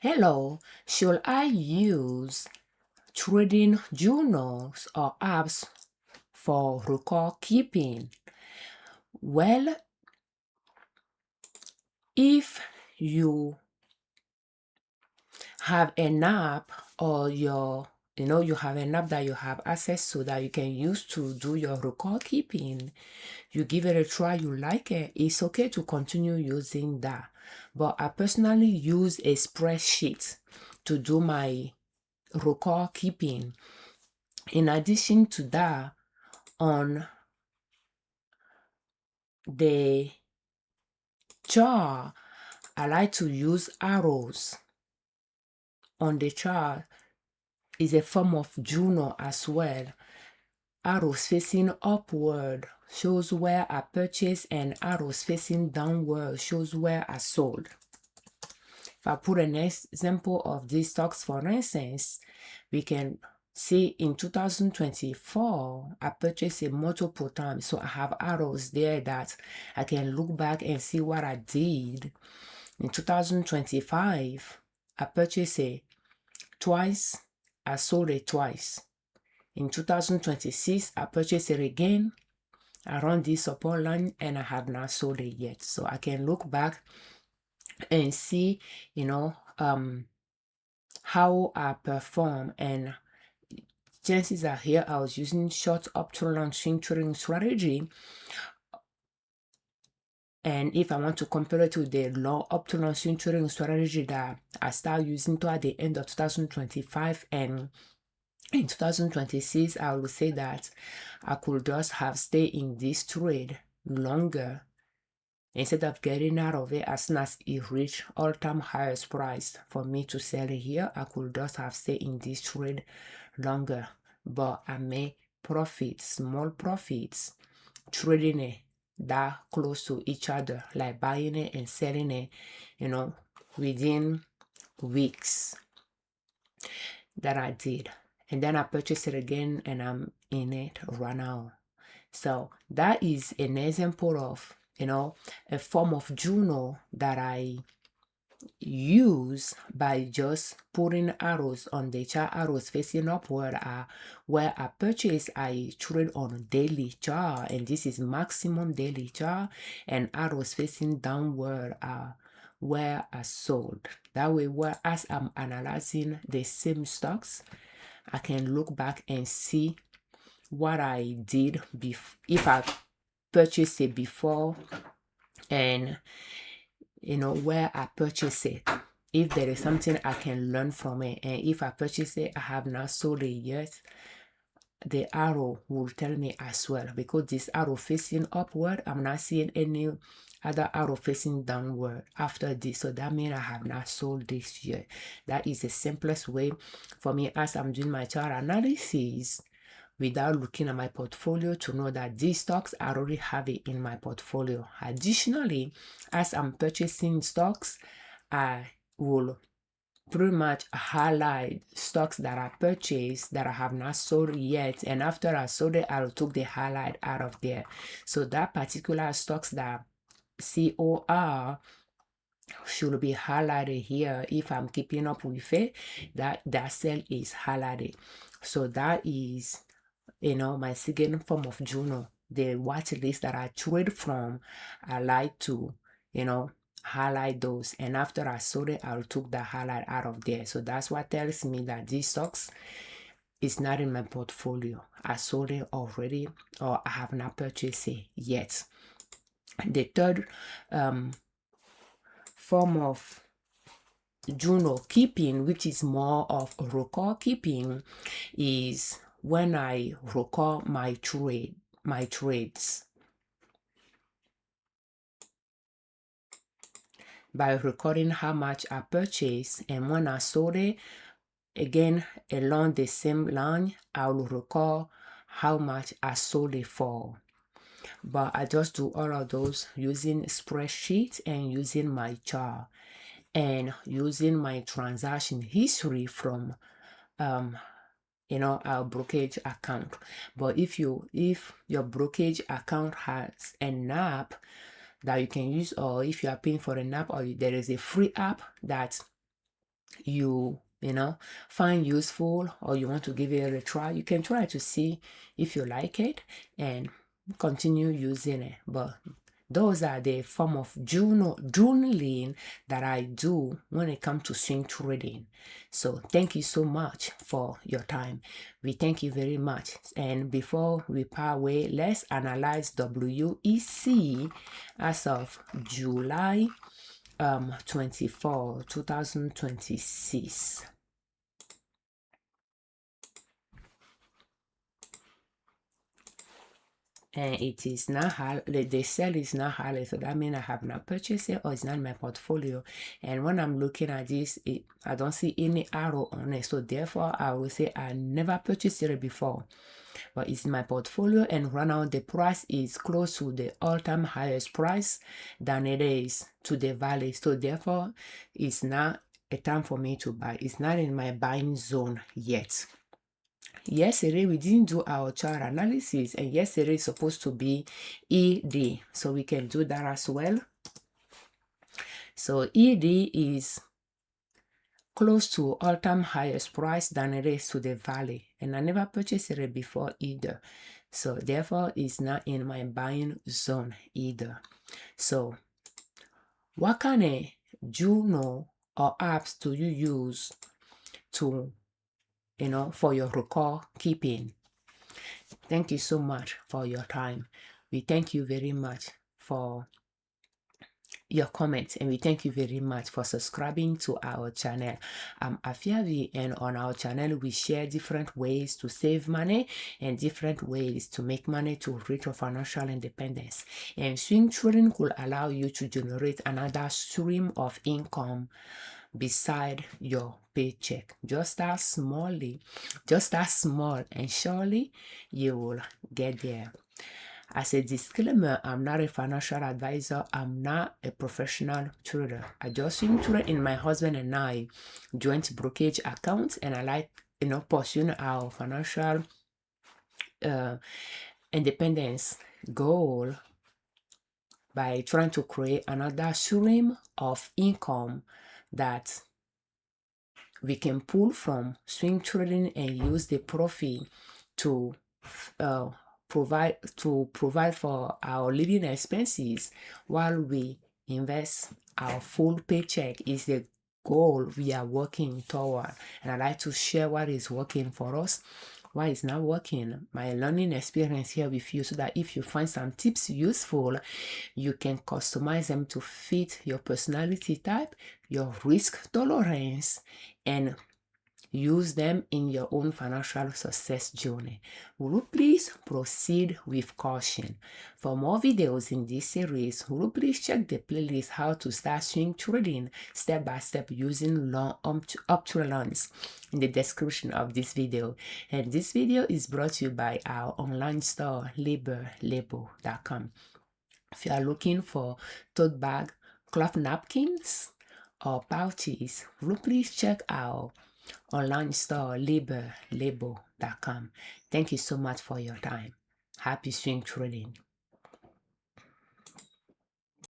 Hello, should I use trading journals or apps for record keeping? Well, if you have an app or you have an app that you have access to that you can use to do your record keeping, you give it a try, you like it, it's okay to continue using that. But I personally use a spreadsheet to do my record keeping. In addition to that, on the chart, I like to use arrows. On the chart is a form of journal as well. Arrows facing upward shows where I purchased, and arrows facing downward shows where I sold. If I put an example of these stocks, for instance, we can see in 2024, I purchased a multiple times. So I have arrows there that I can look back and see what I did. In 2025, I purchased it twice, I sold it twice. In 2026, I purchased it again around this support line and I have not sold it yet. So I can look back and see, how I perform, and chances are here I was using short up to long swing trading strategy. And if I want to compare it to the long up to long swing trading strategy that I started using toward the end of 2025 and in 2026, I will say that I could just have stayed in this trade longer instead of getting out of it as soon as it reached all-time highest price. For me to sell it here, I could just have stayed in this trade longer, but I made profits, small profits, trading it that close to each other, like buying it and selling it, within weeks that I did. And then I purchased it again and I'm in it right now. So that is an example of, a form of journal that I use by just putting arrows on the chart, arrows facing upward where I purchase, I trade on daily chart, and this is maximum daily chart, and arrows facing downward where I sold. That way, as I'm analyzing the same stocks, I can look back and see what I did if I purchased it before, and where I purchased it, if there is something I can learn from it. And if I purchase it, I have not sold it yet, the arrow will tell me as well, because this arrow facing upward, I'm not seeing any other arrow facing downward after this. So that means I have not sold this yet. That is the simplest way for me as I'm doing my chart analysis without looking at my portfolio to know that these stocks I already have it in my portfolio. Additionally, as I'm purchasing stocks, I will pretty much highlight stocks that I purchased that I have not sold yet, and after I sold it, I'll take the highlight out of there. So that particular stocks that COR should be highlighted here. If I'm keeping up with it, that cell is highlighted. So that is, my second form of journal. The watch list that I trade from, I like to, highlight those, and after I sold it, I'll take the highlight out of there. So that's what tells me that these stocks is not in my portfolio. I sold it already, or I have not purchased it yet. The third form of journal keeping, which is more of record keeping, is when I record my trades. By recording how much I purchased, and when I sold it, again along the same line, I will record how much I sold it for. But I just do all of those using spreadsheet and using my chart and using my transaction history from our brokerage account. But if your brokerage account has an app that you can use, or if you are paying for an app, or there is a free app that you find useful, or you want to give it a try, you can try to see if you like it and continue using it. But those are the form of journaling that I do when it comes to swing trading. So thank you so much for your time. We thank you very much. And before we part away, let's analyze WEC as of July 24, 2026. And it is not the sale is not highlighted, so that means I have not purchased it, or it's not in my portfolio. And when I'm looking at this, I don't see any arrow on it, so therefore I will say I never purchased it before, but it's in my portfolio. And right now the price is close to the all-time highest price than it is to the valley, so therefore it's not a time for me to buy. It's not in my buying zone yet. Yesterday we didn't do our chart analysis, and yesterday is supposed to be ED, so we can do that as well. So ED is close to all-time highest price than it is to the valley, and I never purchased it before either, so therefore it's not in my buying zone either. So what kind of journal or apps do you use to for your record keeping? Thank you so much for your time. We thank you very much for your comments, and we thank you very much for subscribing to our channel. I'm Afiavi, and on our channel we share different ways to save money and different ways to make money to reach your financial independence. And swing trading could allow you to generate another stream of income beside your paycheck. Just as small, and surely you will get there. As a disclaimer, I'm not a financial advisor. I'm not a professional trader. I just swing trade in my husband and I joint brokerage account, and I like pursuing our financial independence goal by trying to create another stream of income that we can pull from swing trading and use the profit to provide for our living expenses while we invest our full paycheck. Is the goal we are working toward. And I like to share what is working for us, why it's not working, my learning experience here with you, so that if you find some tips useful, you can customize them to fit your personality type, your risk tolerance, and use them in your own financial success journey. Will you please proceed with caution? For more videos in this series, will you please check the playlist How to Start Swing Trading Step by Step Using Long Uptrend in the description of this video. And this video is brought to you by our online store, Liberman.com. If you are looking for tote bag, cloth napkins, or pouches, will you please check our online store, Liberman.com. Thank you so much for your time. Happy swing trading.